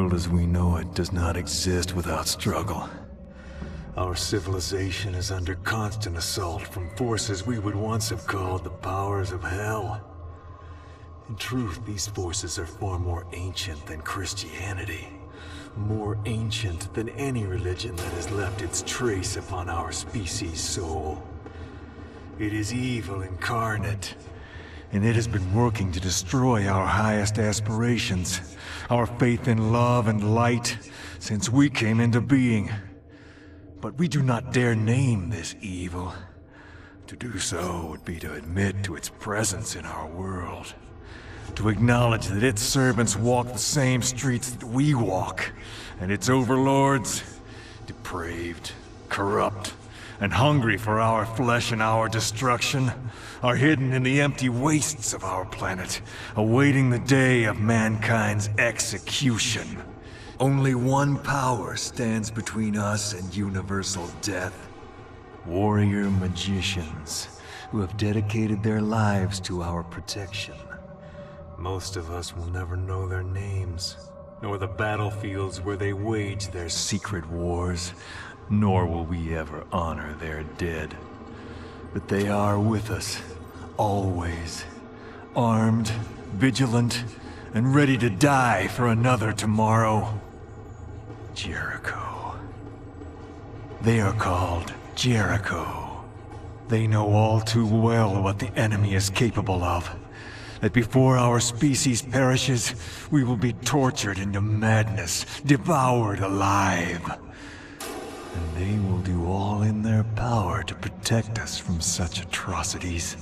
world as we know it does not exist without struggle. Our civilization is under constant assault from forces we would once have called the powers of hell. In truth, these forces are far more ancient than Christianity. More ancient than any religion that has left its trace upon our species' soul. It is evil incarnate, and it has been working to destroy our highest aspirations, our faith in love and light, since we came into being. But we do not dare name this evil. To do so would be to admit to its presence in our world. To acknowledge that its servants walk the same streets that we walk, and its overlords, depraved, corrupt, and hungry for our flesh and our destruction, are hidden in the empty wastes of our planet, awaiting the day of mankind's execution. Only one power stands between us and universal death. Warrior magicians who have dedicated their lives to our protection. Most of us will never know their names, nor the battlefields where they wage their secret wars, nor will we ever honor their dead. But they are with us, always, armed, vigilant, and ready to die for another tomorrow. Jericho. They are called Jericho. They know all too well what the enemy is capable of. That before our species perishes, we will be tortured into madness, devoured alive. And they will do all in their power to protect us from such atrocities.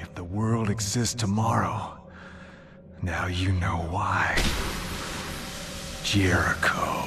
If the world exists tomorrow, now you know why. Jericho.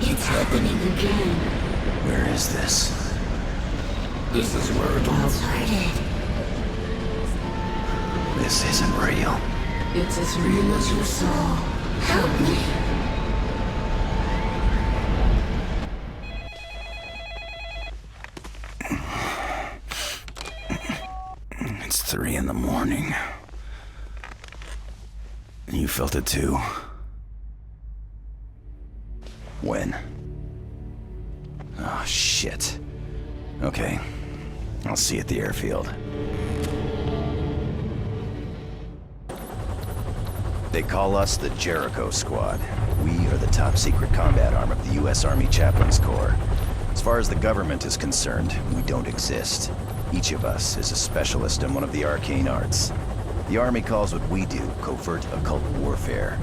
It's happening again. Where is this? This is where it all started. This isn't real. It's as real as your soul. Help me. It's 3 in the morning. You felt it too? When? Oh, shit. Okay. I'll see you at the airfield. They call us the Jericho Squad. We are the top secret combat arm of the U.S. Army Chaplains Corps. As far as the government is concerned, we don't exist. Each of us is a specialist in one of the arcane arts. The Army calls what we do covert occult warfare.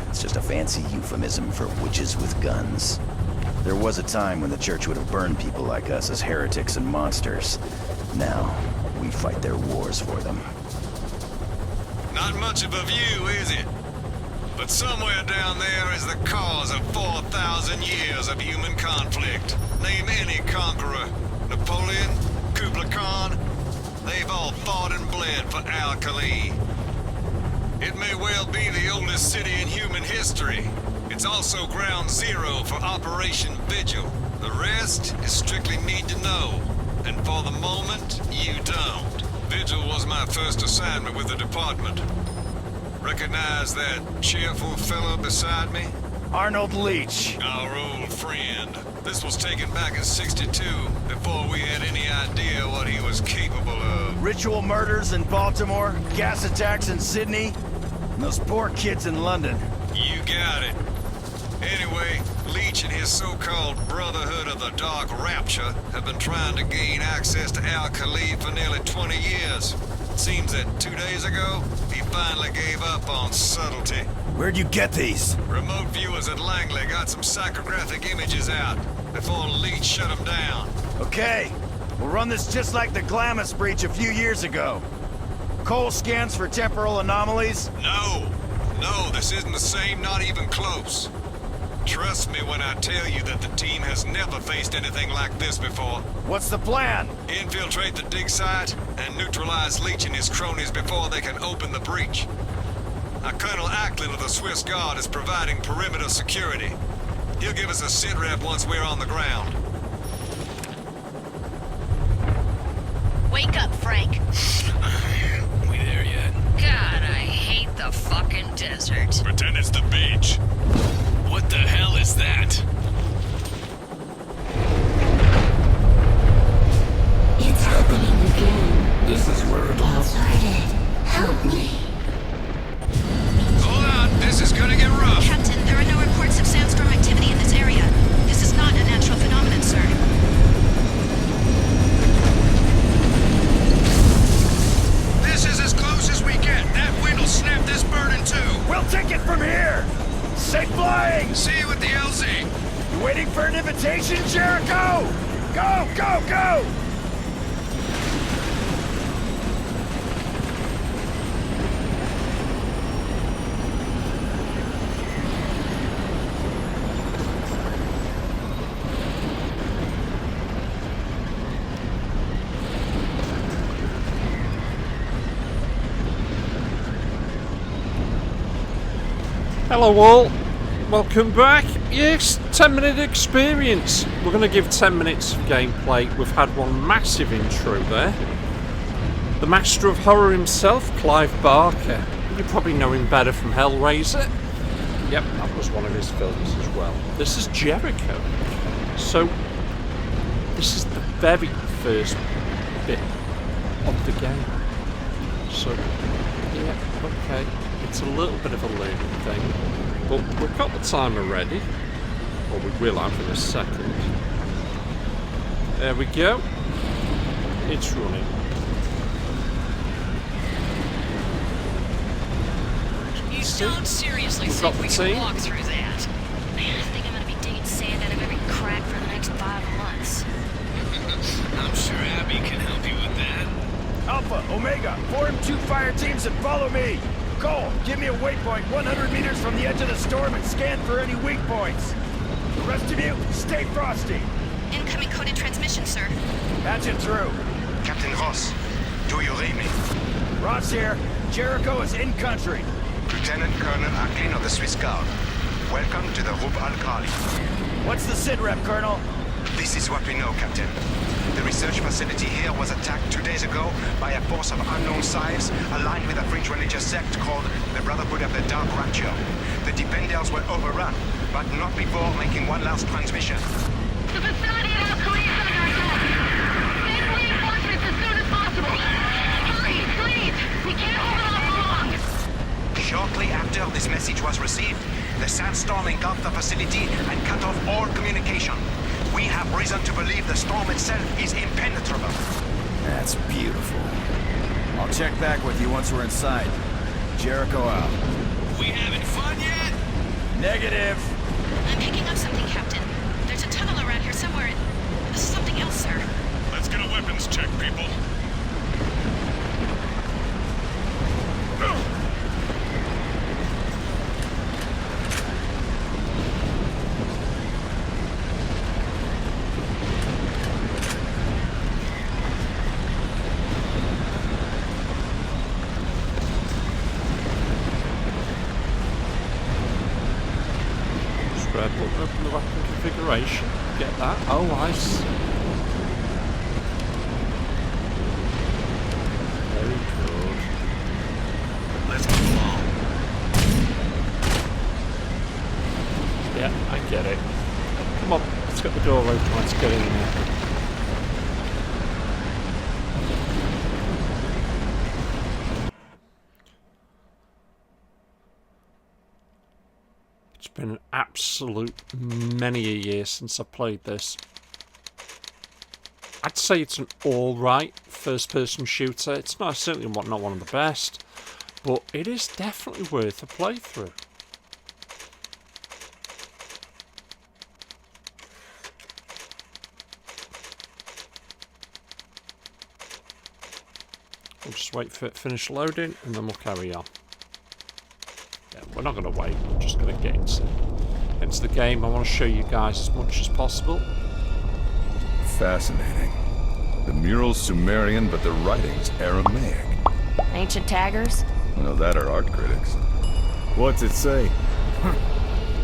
It's just a fancy euphemism for witches with guns. There was a time when the Church would have burned people like us as heretics and monsters. Now, we fight their wars for them. Not much of a view, is it? But somewhere down there is the cause of 4,000 years of human conflict. Name any conqueror. Napoleon, Kublai Khan. They've all fought and bled for Alkali. It may well be the oldest city in human history. It's also ground zero for Operation Vigil. The rest is strictly need to know. And for the moment, you don't. Vigil was my first assignment with the department. Recognize that cheerful fellow beside me? Arnold Leach. Our old friend. This was taken back in '62, before we had any idea what he was capable of. Ritual murders in Baltimore, gas attacks in Sydney, and those poor kids in London. You got it. Anyway, Leech and his so-called Brotherhood of the Dark Rapture have been trying to gain access to Al-Khalif for nearly 20 years. It seems that 2 days ago, he finally gave up on subtlety. Where'd you get these? Remote viewers at Langley got some psychographic images out before Leech shut them down. Okay, we'll run this just like the Glamis breach a few years ago. Cole scans for temporal anomalies? No, this isn't the same, not even close. Trust me when I tell you that the team has never faced anything like this before. What's the plan? Infiltrate the dig site and neutralize Leech and his cronies before they can open the breach. Now, Colonel Ackland of the Swiss Guard is providing perimeter security. He'll give us a sit rep once we're on the ground. Wake up, Frank. We there yet? God, I hate the fucking desert. Pretend it's the beach. What the hell is that? It's happening again. This is where it all started. Help me. Hold on, this is gonna get rough. Captain, there are no reports of sandstorm activity in this area. This is not a natural phenomenon, sir. This is as close as we get. That wind will snap this bird in two. We'll take it from here! Safe flying! See you with the LZ. You waiting for an invitation, Jericho? Go, go, go! Hello all, welcome back. Yes, 10-minute experience. We're going to give 10 minutes of gameplay. We've had one massive intro there. The master of horror himself, Clive Barker. You probably know him better from Hellraiser. Yep, that was one of his films as well. This is Jericho. So, this is the very first bit of the game. So, yeah, okay. It's a little bit of a learning thing, but we've got the timer ready, or we will have in a second. There we go. It's running. You don't seriously We've think got we the can team. walk through that? Man, I think I'm gonna be digging sand out of every crack for the next 5 months. I'm sure Abby can help you with that. Alpha, Omega, form 2 fire teams and follow me! Cole, give me a waypoint 100 meters from the edge of the storm and scan for any weak points. The rest of you, stay frosty. Incoming coded transmission, sir. Patch it through. Captain Ross, do you read me? Ross here. Jericho is in country. Lieutenant Colonel Ackland of the Swiss Guard. Welcome to the Rub Al-Khali. What's the sit rep, Colonel? This is what we know, Captain. The research facility here was attacked 2 days ago by a force of unknown size aligned with a French religious sect called the Brotherhood of the Dark Rapture. The defenders were overrun, but not before making one last transmission. The facility at Al-Khalif is under attack. Send reinforcements as soon as possible. Hurry, please! We can't hold it off for long! Shortly after this message was received, the sandstorm engulfed the facility and cut off all communication. We have reason to believe the storm itself is impenetrable. That's beautiful. I'll check back with you once we're inside. Jericho out. We having fun yet? Negative. I'm picking up something, Captain. There's a tunnel around here somewhere. This is something else, sir. Let's get a weapons check, people. Square button, open the weapon configuration. Get that. Oh, I see. Very good. Let's move along. Yeah, I get it. Come on, let's get the door open. Let's get in there. It's been an absolute many a year since I played this. I'd say it's an alright first-person shooter. It's not certainly not one of the best, but it is definitely worth a playthrough. We'll just wait for it to finish loading, and then we'll carry on. Yeah, we're not going to wait. We're just going to get into the game. I want to show you guys as much as possible. Fascinating. The mural's Sumerian, but the writing's Aramaic. Ancient taggers? Well, that are art critics. What's it say?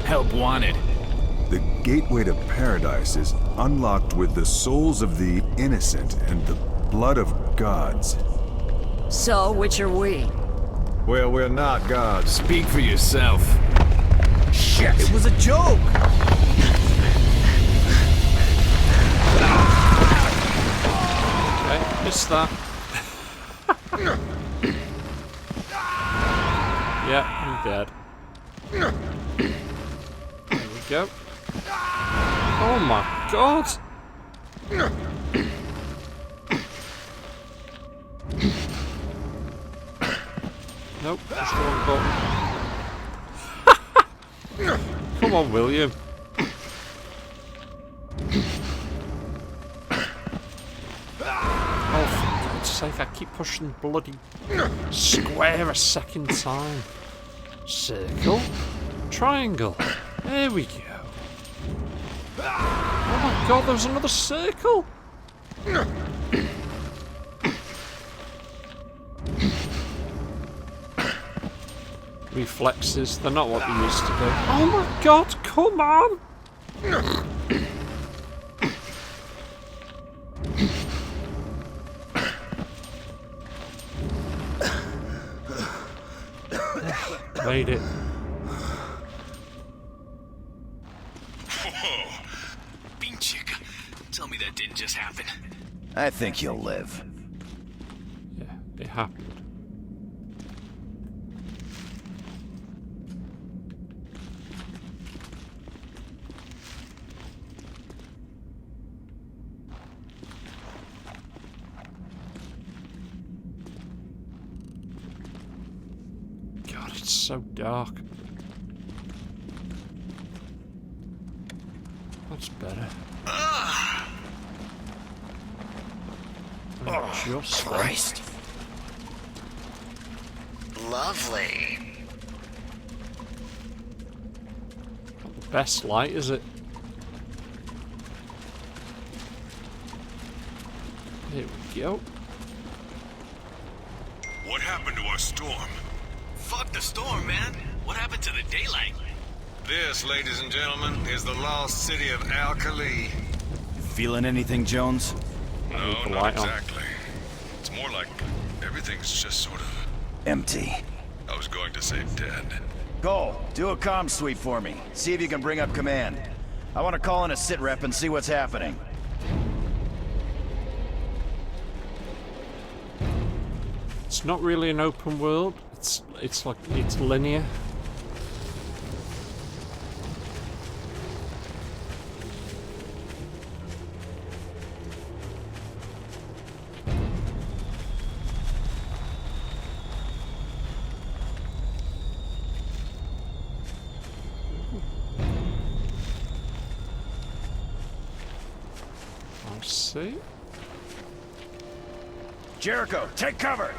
Help wanted. The gateway to paradise is unlocked with the souls of the innocent and the blood of gods. So, which are we? Well, we're not gods. Speak for yourself. Shit! It was a joke! Okay, missed that. Yeah, I'm dead. There we go. Oh my god! Nope, just the wrong button. Come on, William. Oh, for God's sake, I keep pushing the bloody square a second time. Circle. Triangle. There we go. Oh my god, there's another circle! Reflexes, they're not what they used to be. Oh my god, come on! Made it. Whoa. Bean chick. Tell me that didn't just happen. I think you'll live. Yeah, it happened. God, it's so dark. That's better. Oh, just Christ. Lovely. Not the best light, is it? Here we go. What happened to our storm? Fuck the storm, man. What happened to the daylight? This, ladies and gentlemen, is the lost city of Alkali. Feeling anything, Jones? No, the not light on. exactly. It's more like everything's just sort of... Empty. I was going to say dead. Go, do a comm sweep for me. See if you can bring up command. I want to call in a sit rep and see what's happening. It's not really an open world. It's like it's linear. I see. Jericho, take cover!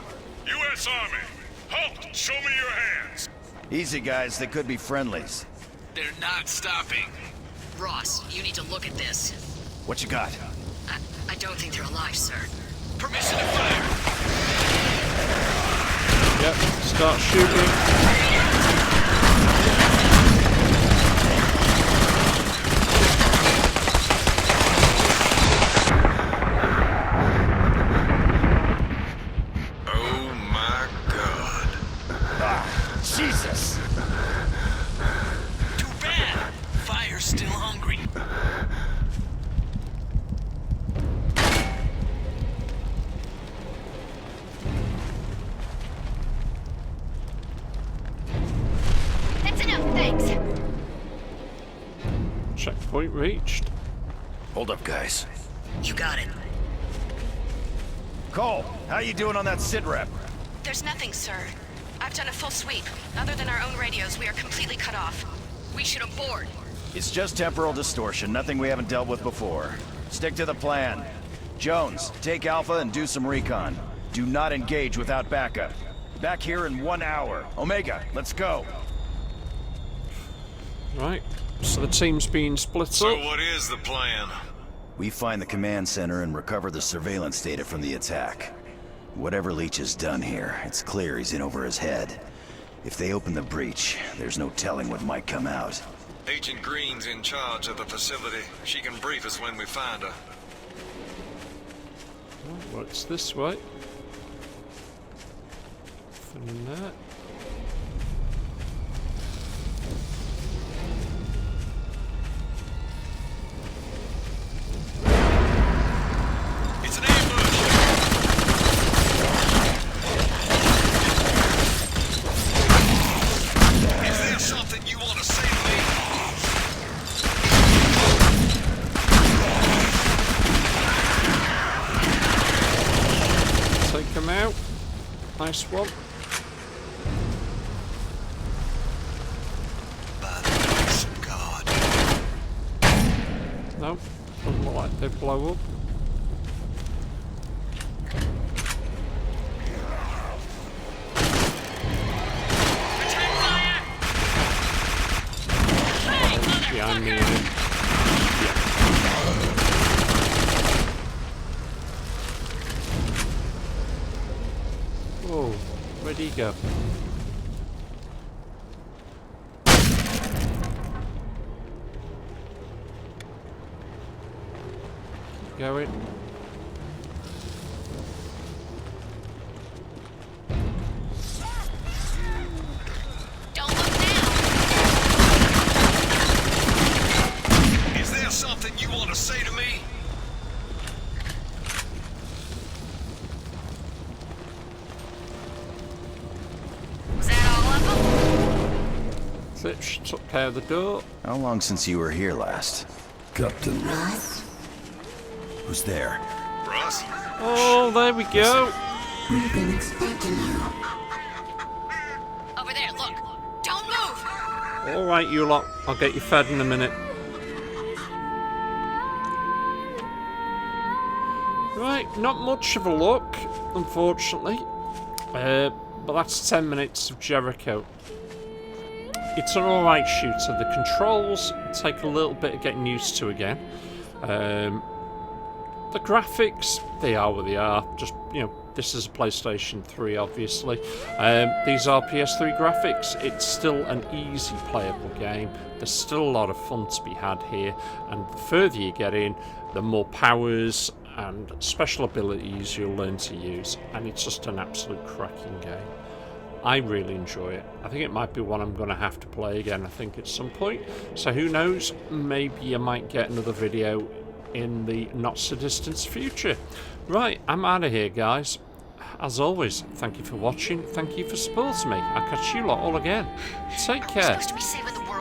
U.S. Army! Halt! Show me your hands! Easy, guys. They could be friendlies. They're not stopping. Ross, you need to look at this. What you got? I don't think they're alive, sir. Permission to fire. Yep, start shooting. Oh my god. Jesus! Too bad. Fire's still hungry. Point reached. Hold up, guys. You got it. Cole, how you doing on that sit rep? There's nothing, sir. I've done a full sweep. Other than our own radios, we are completely cut off. We should abort. It's just temporal distortion, nothing we haven't dealt with before. Stick to the plan. Jones, take Alpha and do some recon. Do not engage without backup. Back here in 1 hour. Omega, let's go. Right, so the team's being split So up. what is the plan? We find the command center and recover the surveillance data from the attack. Whatever Leach has done here, it's clear he's in over his head. If they open the breach, there's no telling what might come out. Agent Green's in charge of the facility. She can brief us when we find her. Well, it's this way. Nothing in there. It's an ambush! Is there something you want to say to me? Take him out. Nice one. By the grace of God. No, doesn't look like they blow up. Behind me again. Whoa, where'd he go? Keep going. Don't look down! Is there something you want to say to me? Was that all of them? Flitch took care of the door. How long since you were here last? Captain. Who's there? Russ? Oh, there we go. We've been expecting you. Over there, look. Don't move! Alright, you lot. I'll get you fed in a minute. Right, not much of a look, unfortunately. But that's 10 minutes of Jericho. It's an alright shooter. The controls take a little bit of getting used to again. The graphics, they are what they are. Just, you know, this is a PlayStation 3, obviously. These are PS3 graphics. It's still an easy playable game. There's still a lot of fun to be had here. And the further you get in, the more powers and special abilities you'll learn to use. And it's just an absolute cracking game. I really enjoy it. I think it might be one I'm going to have to play again, I think, at some point. So who knows, maybe I might get another video in the not-so-distant future. Right, I'm out of here, guys. As always, thank you for watching. Thank you for supporting me. I'll catch you lot all again. Take care. Supposed to be saving the world.